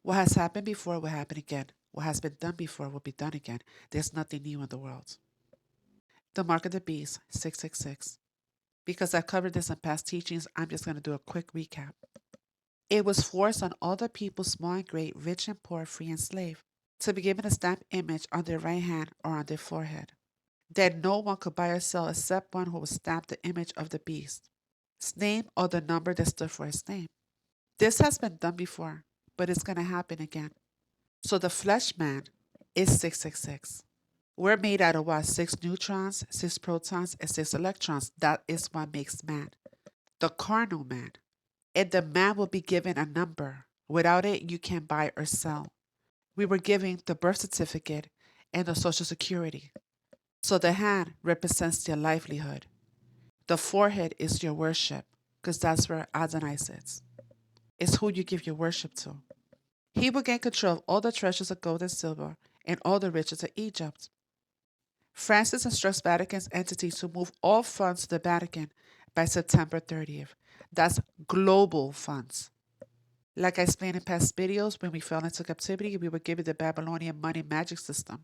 What has happened before will happen again. What has been done before will be done again. There's nothing new in the world. The mark of the beast, 666. Because I covered this in past teachings, I'm just going to do a quick recap. It was forced on all the people, small and great, rich and poor, free and slave, to be given a stamped image on their right hand or on their forehead, that no one could buy or sell except one who was stamped the image of the beast, his name or the number that stood for his name. This has been done before, but it's going to happen again. So the flesh man is 666. We're made out of what? 6 neutrons, 6 protons, and 6 electrons. That is what makes man. The carnal man. And the man will be given a number. Without it, you can't buy or sell. We were given the birth certificate and the social security. So the hand represents your livelihood. The forehead is your worship, because that's where Adonai sits. It's who you give your worship to. He will gain control of all the treasures of gold and silver and all the riches of Egypt. Francis instructs Vatican's entities to move all funds to the Vatican by September 30th. That's global funds. Like I explained in past videos, when we fell into captivity, we were given the Babylonian money magic system.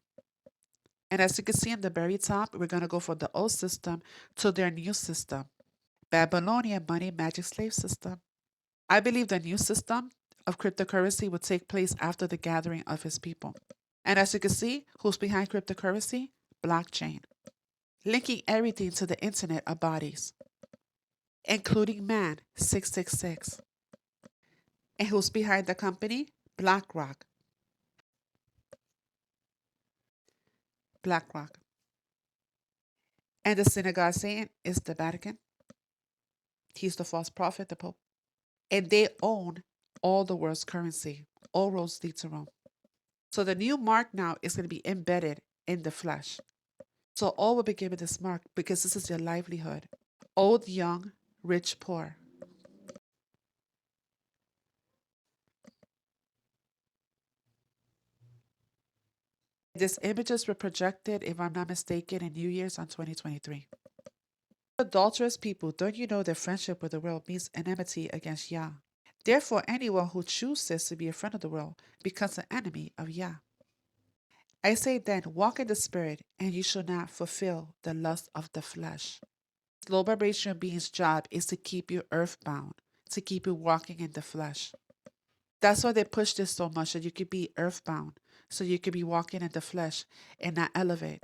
And as you can see in the very top, we're going to go from the old system to their new system, Babylonian money magic slave system. I believe the new system of cryptocurrency will take place after the gathering of his people. And as you can see, who's behind cryptocurrency? Blockchain. Linking everything to the internet of bodies, including man, 666. And who's behind the company? BlackRock. BlackRock. And the synagogue saying is the Vatican. He's the false prophet, the Pope. And they own all the world's currency. All roads lead to Rome. So the new mark now is going to be embedded in the flesh. So all will be given this mark because this is your livelihood. Old, young, rich, poor. These images were projected, if I'm not mistaken, in New Year's on 2023. Adulterous people, don't you know that friendship with the world means enmity against Yah? Therefore, anyone who chooses to be a friend of the world becomes an enemy of Yah. I say then, walk in the Spirit, and you shall not fulfill the lust of the flesh. Low vibration being's job is to keep you earthbound, to keep you walking in the flesh. That's why they push this so much, that you could be earthbound, so you could be walking in the flesh and not elevate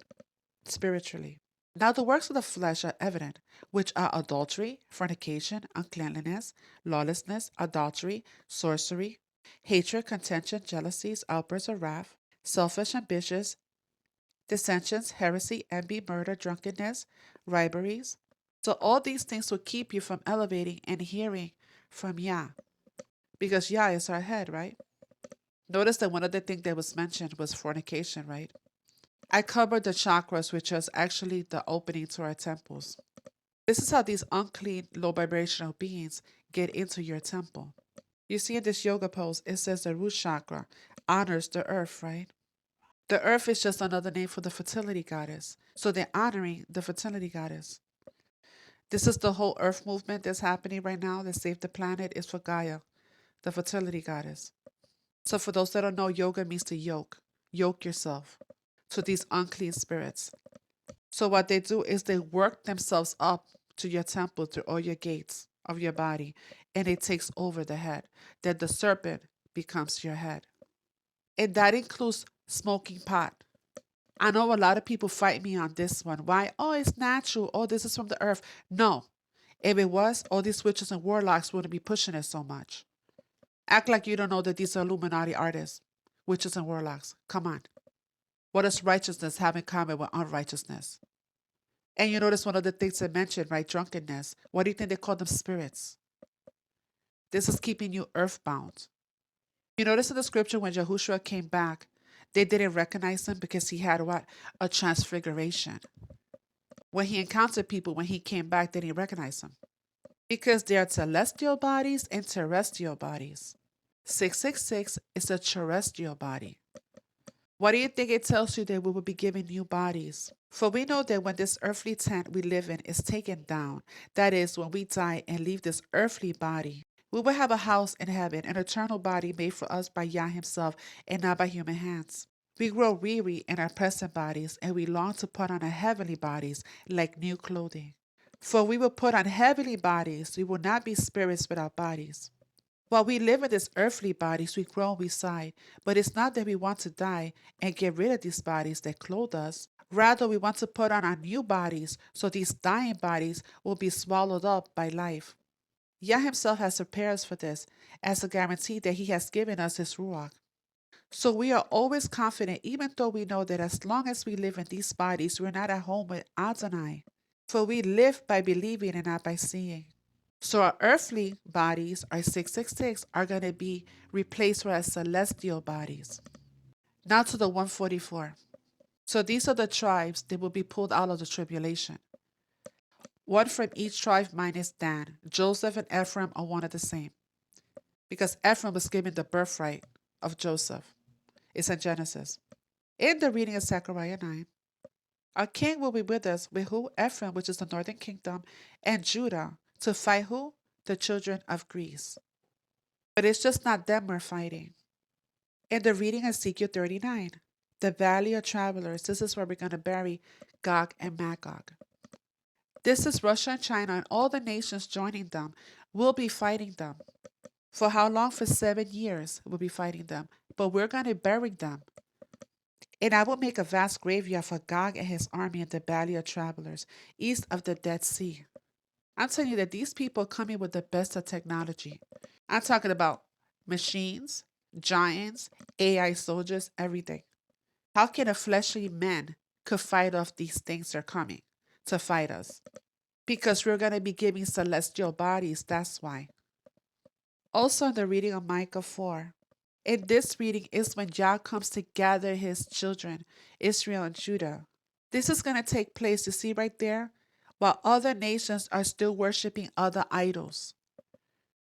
spiritually. Now the works of the flesh are evident, which are adultery, fornication, uncleanliness, lawlessness, adultery, sorcery, hatred, contention, jealousies, outbursts of wrath, selfish ambitions, dissensions, heresy, envy, murder, drunkenness, rivalries. So all these things will keep you from elevating and hearing from Yah, because Yah is our head, right? Notice that one of the things that was mentioned was fornication, right? I covered the chakras, which is actually the opening to our temples. This is how these unclean, low vibrational beings get into your temple. You see in this yoga pose, it says the root chakra honors the earth, right? The earth is just another name for the fertility goddess. So they're honoring the fertility goddess. This is the whole earth movement that's happening right now that Save the Planet is for Gaia, the fertility goddess. So for those that don't know, yoga means to yoke yourself to these unclean spirits. So what they do is they work themselves up to your temple through all your gates of your body, and it takes over the head. Then the serpent becomes your head. And that includes smoking pot. I know a lot of people fight me on this one. Why? Oh, it's natural. Oh, this is from the earth. No. If it was, all these witches and warlocks wouldn't be pushing it so much. Act like you don't know that these are Illuminati artists, witches and warlocks. Come on. What does righteousness have in common with unrighteousness? And you notice one of the things I mentioned, right? Drunkenness. What do you think they call them? Spirits. This is keeping you earthbound. You notice in the scripture when Yahushua came back, they didn't recognize him because he had what? A transfiguration. When he encountered people, when he came back, they didn't recognize him. Because they are celestial bodies and terrestrial bodies. 666 is a terrestrial body. Why do you think it tells you that we will be given new bodies? For we know that when this earthly tent we live in is taken down, that is, when we die and leave this earthly body, We will have a house in heaven, an eternal body made for us by Yah himself and not by human hands. We grow weary in our present bodies, and we long to put on our heavenly bodies like new clothing. For we will put on heavenly bodies, we will not be spirits without bodies. While we live in this earthly bodies, we groan, we sigh, but it's not that we want to die and get rid of these bodies that clothe us. Rather, we want to put on our new bodies, so these dying bodies will be swallowed up by life. Yah himself has prepared us for this as a guarantee that he has given us his Ruach. So we are always confident, even though we know that as long as we live in these bodies, we're not at home with Adonai. For we live by believing and not by seeing. So our earthly bodies, our 666, are going to be replaced with our celestial bodies. Now to the 144. So these are the tribes that will be pulled out of the tribulation. One from each tribe minus Dan. Joseph and Ephraim are one and the same. Because Ephraim was given the birthright of Joseph. It's in Genesis. In the reading of Zechariah 9, our king will be with us, with who? Ephraim, which is the northern kingdom, and Judah, to fight who? The children of Greece. But it's just not them we're fighting. In the reading of Ezekiel 39, the valley of travelers, this is where we're going to bury Gog and Magog. This is Russia and China, and all the nations joining them will be fighting them. For how long? For 7 years we'll be fighting them. But we're going to bury them. And I will make a vast graveyard for Gog and his army in the valley of travelers, east of the Dead Sea. I'm telling you that these people are coming with the best of technology. I'm talking about machines, giants, AI soldiers, everything. How can a fleshly man could fight off these things that are coming to fight us? Because we're going to be giving celestial bodies, that's why. Also in the reading of Micah 4, in this reading is when Yah comes to gather his children, Israel and Judah. This is going to take place, you see right there, while other nations are still worshiping other idols.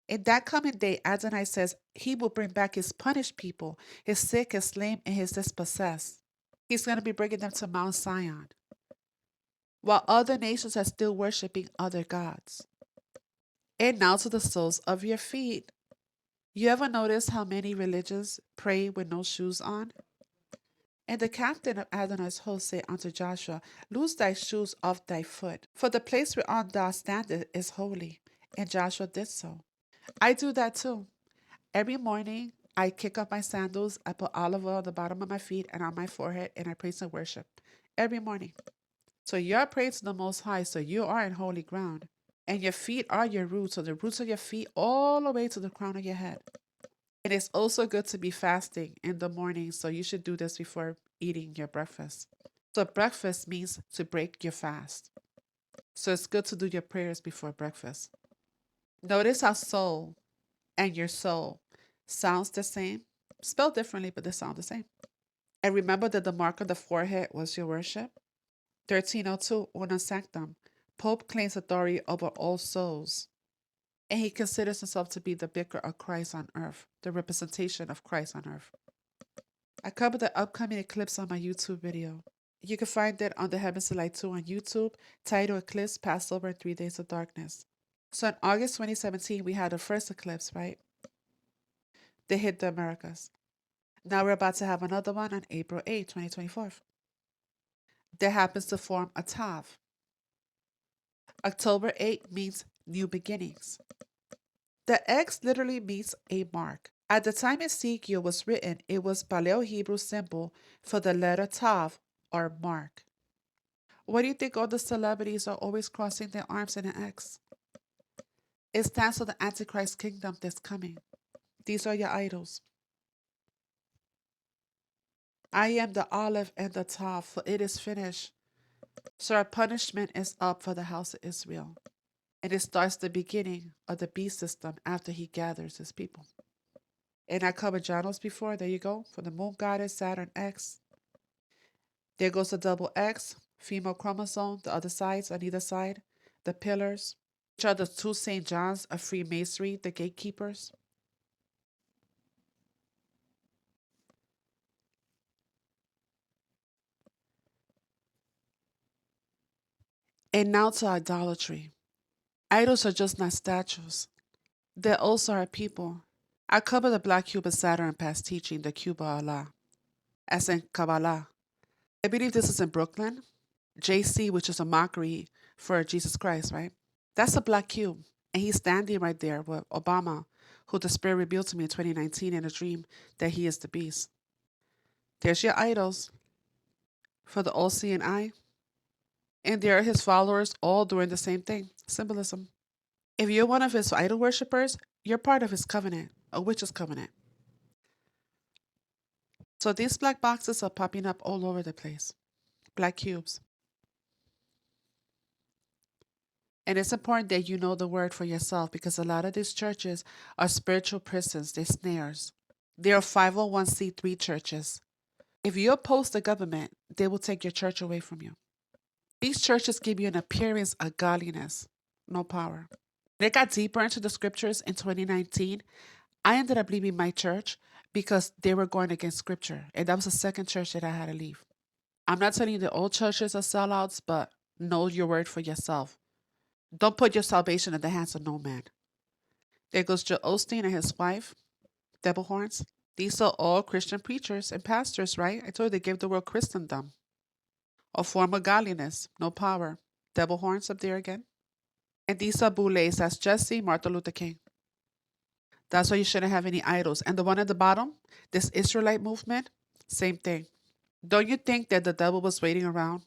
In that coming day, Adonai says he will bring back his punished people, his sick, his lame, and his dispossessed. He's going to be bringing them to Mount Zion, while other nations are still worshiping other gods. And now to the soles of your feet. You ever notice how many religions pray with no shoes on? And the captain of Adonai's host said unto Joshua, Loose thy shoes off thy foot, for the place whereon thou standest is holy. And Joshua did so. I do that too. Every morning, I kick off my sandals, I put olive oil on the bottom of my feet and on my forehead, and I praise and worship. Every morning. So you're praising the Most High, so you are in holy ground. And your feet are your roots, so the roots of your feet all the way to the crown of your head. It is also good to be fasting in the morning, so you should do this before eating your breakfast. So breakfast means to break your fast. So it's good to do your prayers before breakfast. Notice how soul and your soul sounds the same, spelled differently, but they sound the same. And remember that the mark on the forehead was your worship. 1302, Unam Sanctam. Pope claims authority over all souls, and he considers himself to be the vicar of Christ on earth, the representation of Christ on earth. I covered the upcoming eclipse on my YouTube video. You can find it on the Heavens to Light 2 on YouTube, titled Eclipse, Passover, and 3 Days of Darkness. So in August 2017, we had the first eclipse, right? They hit the Americas. Now we're about to have another one on April 8, 2024. That happens to form a Tav. October 8 means new beginnings. The X literally means a mark. At the time Ezekiel was written, it was Paleo Hebrew symbol for the letter Tav, or mark. Why do you think all the celebrities are always crossing their arms in an X? It stands for the Antichrist kingdom that's coming. These are your idols. I am the olive and the Tav, for it is finished. So our punishment is up for the house of Israel. And it starts the beginning of the beast system after he gathers his people. And I covered Janos before. There you go. For the moon goddess, Saturn X. There goes the double X, female chromosome, the other sides on either side. The pillars, which are the two St. Johns of Freemasonry, the gatekeepers. And now to idolatry. Idols are just not statues. They also are people. I cover the Black Cube of Saturn past teaching, the Cube of Allah, as in Kabbalah. I believe this is in Brooklyn. JC, which is a mockery for Jesus Christ, right? That's a black cube. And he's standing right there with Obama, who the Spirit revealed to me in 2019 in a dream that he is the beast. There's your idols for the all seeing eye. And there are his followers all doing the same thing, symbolism. If you're one of his idol worshippers, you're part of his covenant, a witch's covenant. So these black boxes are popping up all over the place, black cubes. And it's important that you know the word for yourself because a lot of these churches are spiritual prisons, they're snares. They're 501c3 churches. If you oppose the government, they will take your church away from you. These churches give you an appearance of godliness, no power. When I got deeper into the scriptures in 2019, I ended up leaving my church because they were going against scripture. And that was the second church that I had to leave. I'm not telling you the old churches are sellouts, but know your word for yourself. Don't put your salvation in the hands of no man. There goes Joel Osteen and his wife, Devil Horns. These are all Christian preachers and pastors, right? I told you they gave the world Christendom. A form of godliness, no power. Devil Horns up there again. And these are Boulets. That's Jesse, Martin Luther King. That's why you shouldn't have any idols. And the one at the bottom, this Israelite movement, same thing. Don't you think that the devil was waiting around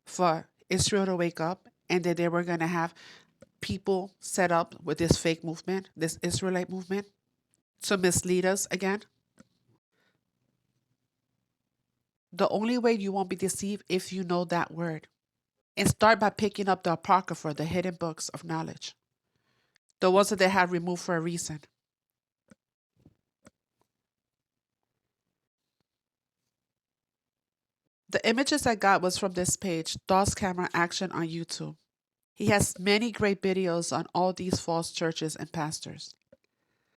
for Israel to wake up and that they were going to have people set up with this fake movement, this Israelite movement, to mislead us again? The only way you won't be deceived if you know that word. And start by picking up the Apocrypha, the hidden books of knowledge. The ones that they have removed for a reason. The images I got was from this page, DOS Camera Action on YouTube. He has many great videos on all these false churches and pastors.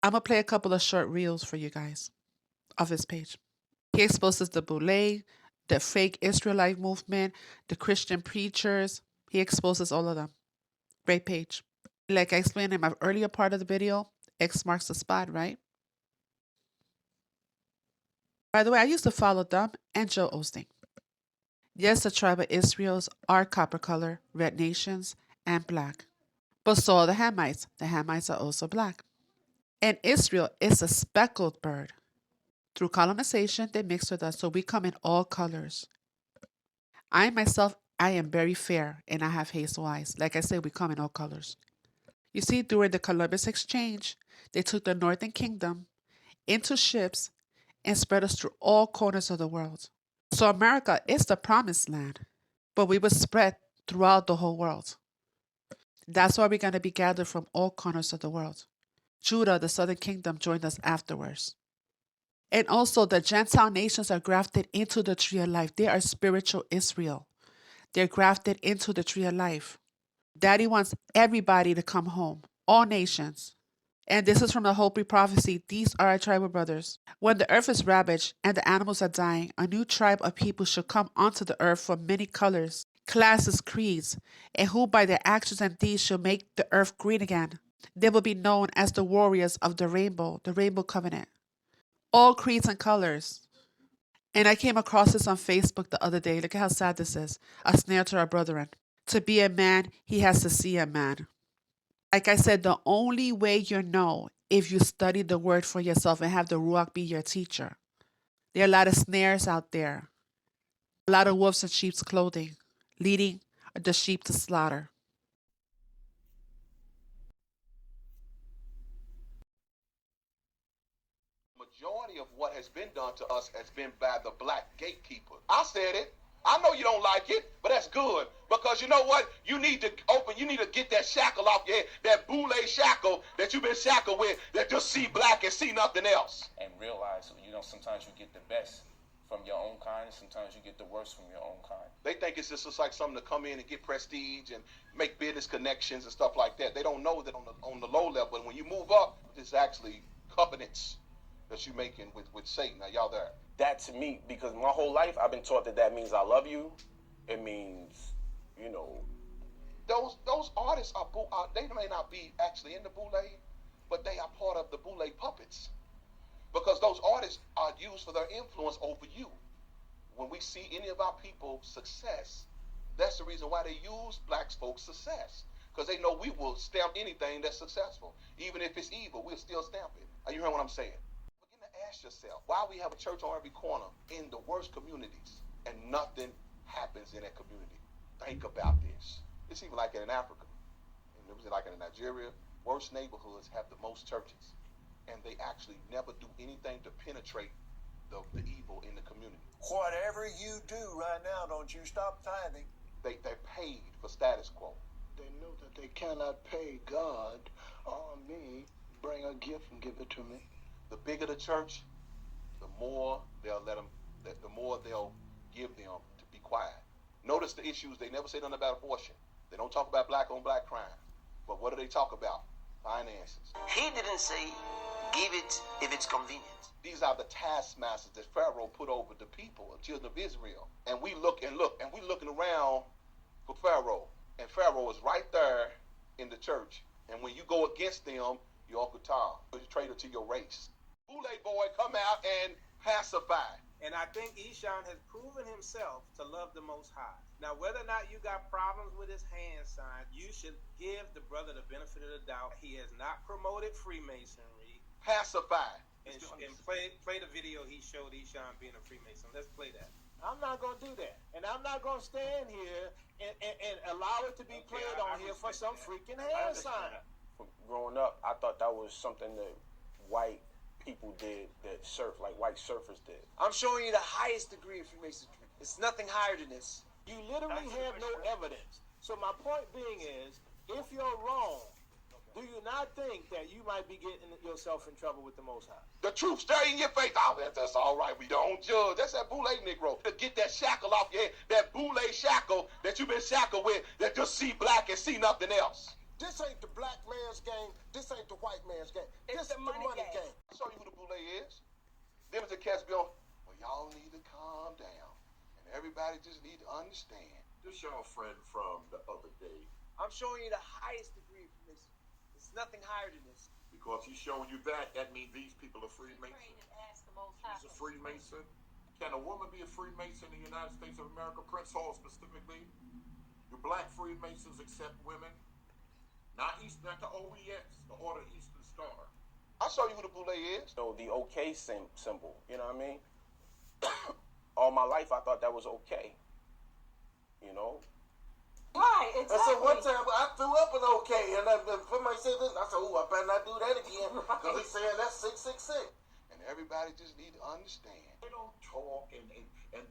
I'm going to play a couple of short reels for you guys of his page. He exposes the Boule, the fake Israelite movement, the Christian preachers. He exposes all of them. Great page. Like I explained in my earlier part of the video, X marks the spot, right? By the way, I used to follow them and Joel Osteen. Yes, the tribe of Israel's are copper color, red nations, and black. But so are the Hamites. The Hamites are also black. And Israel is a speckled bird. Through colonization, they mix with us, so we come in all colors. I myself, I am very fair, and I have hazel eyes. Like I said, we come in all colors. You see, during the Columbus Exchange, they took the Northern Kingdom into ships and spread us through all corners of the world. So America is the promised land, but we were spread throughout the whole world. That's why we're going to be gathered from all corners of the world. Judah, the southern kingdom, joined us afterwards. And also the Gentile nations are grafted into the tree of life. They are spiritual Israel. They're grafted into the tree of life. Daddy wants everybody to come home, all nations. And this is from the Hopi prophecy. These are our tribal brothers. When the earth is ravaged and the animals are dying, a new tribe of people shall come onto the earth from many colors, classes, creeds, and who by their actions and deeds shall make the earth green again. They will be known as the warriors of the rainbow covenant. All creeds and colors. And I came across this on Facebook the other day. Look at how sad this is. A snare to our brethren. To be a man, he has to see a man. Like I said, the only way you know if you study the word for yourself and have the Ruach be your teacher. There are a lot of snares out there. A lot of wolves in sheep's clothing, leading the sheep to slaughter. Majority of what has been done to us has been by the black gatekeeper. I said it. I know you don't like it, but that's good. Because you know what? You need to get that shackle off your head, that boule shackle that you've been shackled with, that just see black and see nothing else. And realize, sometimes you get the best from your own kind, and sometimes you get the worst from your own kind. They think it's just like something to come in and get prestige and make business connections and stuff like that. They don't know that on the low level, when you move up, it's actually covenants that you're making with Satan. Now, y'all there? That to me, because my whole life I've been taught that means I love you. It means, Those artists they may not be actually in the boule, but they are part of the Boule puppets because those artists are used for their influence over you. When we see any of our people's success, that's the reason why they use black folks' success, because they know we will stamp anything that's successful. Even if it's evil, we'll still stamp it. Are you hearing what I'm saying? Begin to ask yourself, why we have a church on every corner in the worst communities and nothing happens in that community? Think about this. It's even like in Africa. And it was like in Nigeria, worst neighborhoods have the most churches. And they actually never do anything to penetrate the evil in the community. Whatever you do right now, don't you stop tithing. They're paid for status quo. They know that they cannot pay God or me. Bring a gift and give it to me. The bigger the church, the more they'll let them. The more they'll give them to be quiet. Notice the issues. They never say nothing about abortion. They don't talk about black on black crime. But what do they talk about? Finances. He didn't say give it if it's convenient. These are the taskmasters that Pharaoh put over the people, the children of Israel. And we look, and we're looking around for Pharaoh. And Pharaoh is right there in the church. And when you go against them, you're Uncle Tom. You're a traitor to your race. Boule boy, come out and pacify. And I think Eshaun has proven himself to love the Most High. Now, whether or not you got problems with his hand sign, you should give the brother the benefit of the doubt. He has not promoted Freemasonry. Pacify. And play the video he showed Eshaun being a Freemason. Let's play that. I'm not going to do that. And I'm not going to stand here and allow it to be played on here for some freaking hand sign. Growing up, I thought that was something that white people did, that like white surfers did. I'm showing you the highest degree of Freemasonry. It's nothing higher than this. You literally have no evidence. So my point being is, if you're wrong, do you not think that you might be getting yourself in trouble with the Most High? The truth stare in your face. Oh, that's all right. We don't judge. That's that Boule Negro. To get that shackle off your head, that Boule shackle that you've been shackled with, that just see black and see nothing else. This ain't the black man's game. This ain't the white man's game. This is the money game. I'll show you who the Boule is. Them is the cats be on, well, y'all need to calm down. And everybody just need to understand. This y'all friend from the other day. I'm showing you the highest degree of Freemasonry. It's nothing higher than this. Because he's showing you that means these people are Freemasons. He's a Freemason. Can a woman be a Freemason in the United States of America? Prince Hall specifically. Do black Freemasons accept women? Not the OES, the Order of Eastern Star. I'll show you who the Boule is. So the okay symbol, you know what I mean? All my life I thought that was okay. You know? Right, exactly. I said one time I threw up an okay, and somebody said this, I said, "Oh, I better not do that again," because he's saying that's 666. And everybody just need to understand. They don't talk and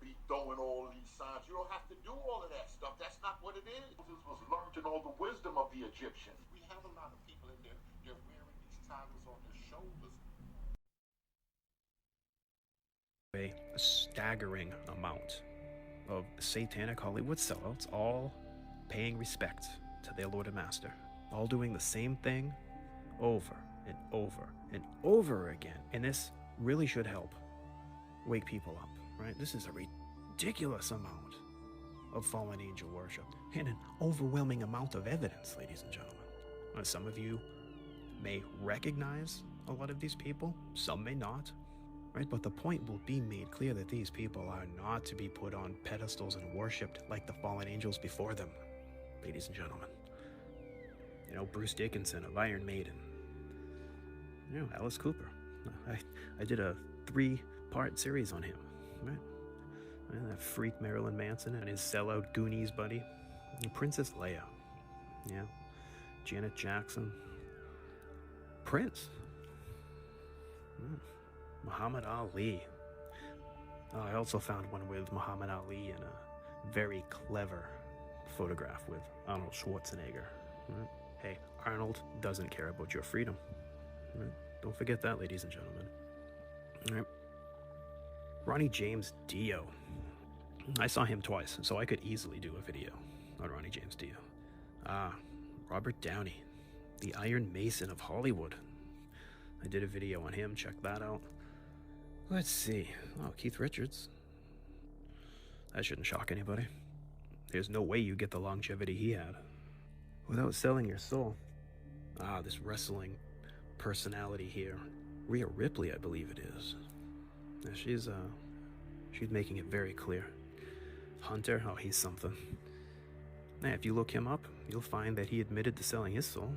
be throwing all these signs. You don't have to do all of that stuff. That's not what it is. This was learned in all the wisdom of the Egyptians. We have a lot of people in there. They're wearing these titles on their shoulders. A staggering amount of satanic Hollywood sellouts, all paying respect to their Lord and Master, all doing the same thing over and over and over again. And this really should help wake people up, right? This is a ridiculous amount of fallen angel worship and an overwhelming amount of evidence, ladies and gentlemen. Some of you may recognize a lot of these people, some may not, right? But the point will be made clear that these people are not to be put on pedestals and worshipped like the fallen angels before them, ladies and gentlemen. You know, Bruce Dickinson of Iron Maiden. You know, Alice Cooper. I did a 3-part series on him, right? And that freak Marilyn Manson and his sellout Goonies buddy. And Princess Leia. Yeah. Janet Jackson. Prince. Muhammad Ali. I also found one with Muhammad Ali in a very clever photograph with Arnold Schwarzenegger. Right? Hey, Arnold doesn't care about your freedom. Right? Don't forget that, ladies and gentlemen. Right? Ronnie James Dio. I saw him twice, so I could easily do a video on Ronnie James Dio. Robert Downey, the Iron Mason of Hollywood. I did a video on him, check that out. Let's see. Oh, Keith Richards. That shouldn't shock anybody. There's no way you get the longevity he had without selling your soul. This wrestling personality here, Rhea Ripley, I believe it is. Now, she's making it very clear. Hunter, oh, he's something. Now, if you look him up, you'll find that he admitted to selling his soul.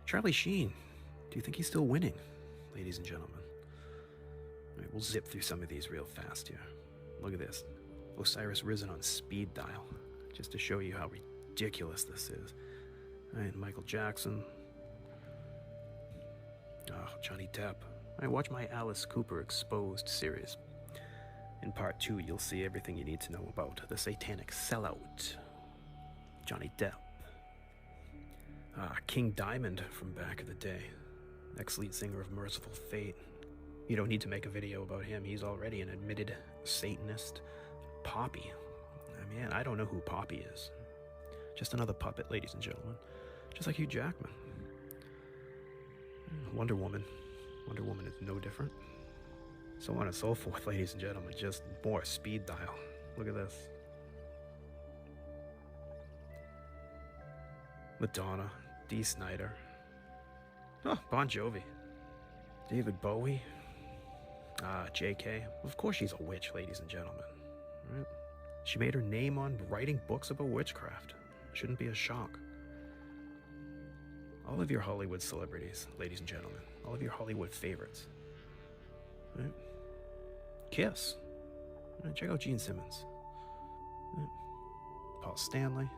Charlie Sheen, do you think he's still winning, ladies and gentlemen? All right, we'll zip through some of these real fast here. Look at this. Osiris Risen on speed dial, just to show you how ridiculous this is. All right, Michael Jackson. Oh, Johnny Depp. All right, watch my Alice Cooper Exposed series. In part 2, you'll see everything you need to know about the satanic sellout, Johnny Depp. King Diamond from back in the day, ex-lead singer of Merciful Fate. You don't need to make a video about him. He's already an admitted Satanist. Poppy. Man, I don't know who Poppy is. Just another puppet, ladies and gentlemen. Just like Hugh Jackman. Wonder Woman. Wonder Woman is no different. So on and so forth, ladies and gentlemen. Just more speed dial. Look at this. Madonna. Dee Snider. Oh, Bon Jovi. David Bowie. JK. Of course she's a witch, ladies and gentlemen. Right? She made her name on writing books about witchcraft. Shouldn't be a shock. All of your Hollywood celebrities, ladies and gentlemen. All of your Hollywood favorites. Right? Kiss. Right? Check out Gene Simmons. Right? Paul Stanley.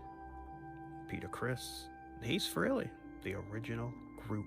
Peter Criss. Ace Frehley. The original group.